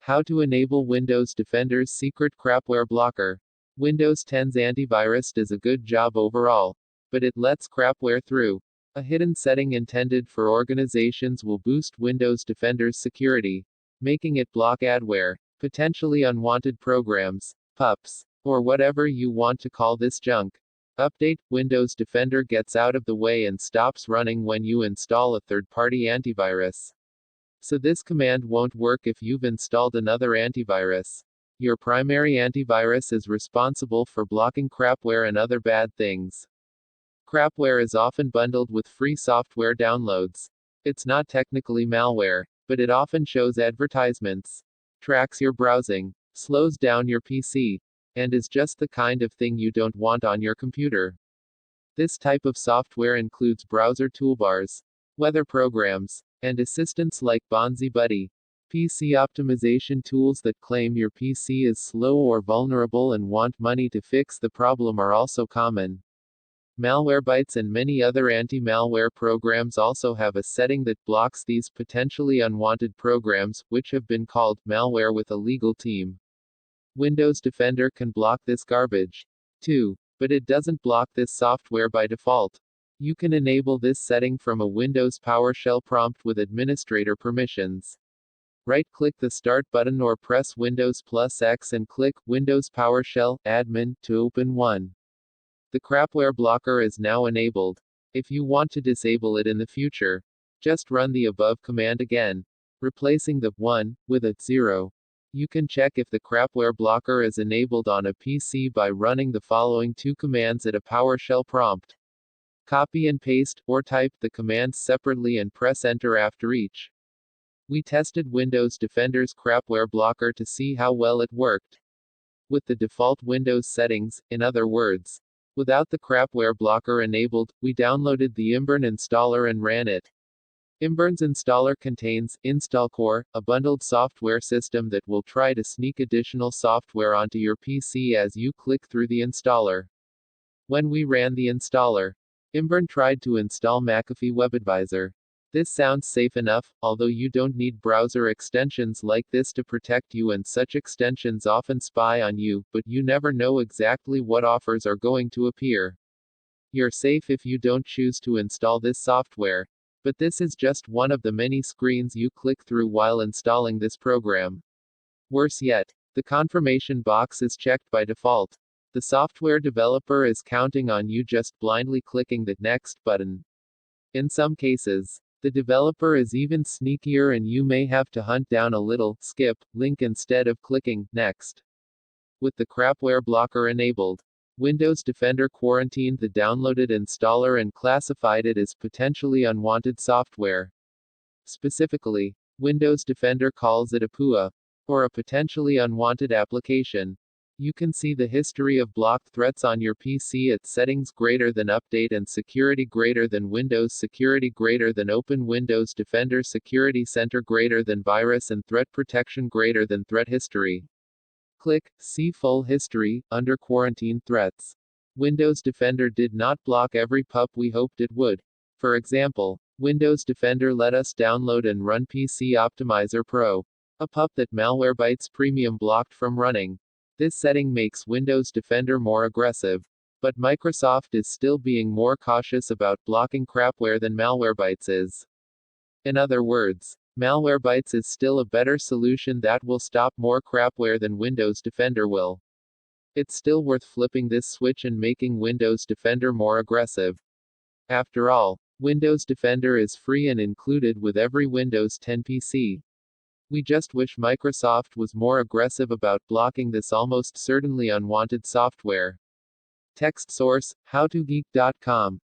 How to enable Windows Defender's secret Crapware blocker. Windows 10's antivirus does a good job overall, but it lets Crapware through. A hidden setting intended for organizations will boost Windows Defender's security, making it block adware, potentially unwanted programs, PUPs, or whatever you want to call this junk. Update: Windows Defender gets out of the way and stops running when you install a third-party antivirus. So this command won't work if you've installed another antivirus. Your primary antivirus is responsible for blocking Crapware and other bad things. Crapware is often bundled with free software downloads. It's not technically malware, but it often shows advertisements, tracks your browsing, slows down your PC, and is just the kind of thing you don't want on your computer. This type of software includes browser toolbars, weather programs, and assistants like Bonzi Buddy. PC optimization tools that claim your PC is slow or vulnerable and want money to fix the problem are also common. Malwarebytes and many other anti-malware programs also have a setting that blocks these potentially unwanted programs, which have been called malware with a legal team. Windows Defender can block this garbage, too, but it doesn't block this software by default. You can enable this setting from a Windows PowerShell prompt with administrator permissions. Right-click the Start button or press Windows plus X and click Windows PowerShell Admin to open one. The Crapware blocker is now enabled. If you want to disable it in the future, just run the above command again, replacing the 1 with a 0. You can check if the Crapware blocker is enabled on a PC by running the following two commands at a PowerShell prompt. Copy and paste, or type the commands separately and press enter after each. We tested Windows Defender's Crapware blocker to see how well it worked. With the default Windows settings, in other words, without the Crapware blocker enabled, we downloaded the Imburn installer and ran it. Imburn's installer contains InstallCore, a bundled software system that will try to sneak additional software onto your PC as you click through the installer. When we ran the installer, Imburn tried to install McAfee WebAdvisor. This sounds safe enough, although you don't need browser extensions like this to protect you, and such extensions often spy on you, but you never know exactly what offers are going to appear. You're safe if you don't choose to install this software. But this is just one of the many screens you click through while installing this program. Worse yet, the confirmation box is checked by default. The software developer is counting on you just blindly clicking the Next button. In some cases, the developer is even sneakier and you may have to hunt down a little skip link instead of clicking Next. With the Crapware blocker enabled, Windows Defender quarantined the downloaded installer and classified it as potentially unwanted software. Specifically, Windows Defender calls it a PUA, or a potentially unwanted application. You can see the history of blocked threats on your PC at settings greater than update and security greater than Windows security greater than open Windows Defender security center greater than virus and threat protection greater than threat history. Click See Full History under Quarantine Threats. Windows Defender did not block every PUP we hoped it would. For example, Windows Defender let us download and run PC Optimizer Pro, a PUP that Malwarebytes Premium blocked from running. This setting makes Windows Defender more aggressive, but Microsoft is still being more cautious about blocking Crapware than Malwarebytes is. In other words, Malwarebytes is still a better solution that will stop more Crapware than Windows Defender will. It's still worth flipping this switch and making Windows Defender more aggressive. After all, Windows Defender is free and included with every Windows 10 PC. We just wish Microsoft was more aggressive about blocking this almost certainly unwanted software. Text source: howtogeek.com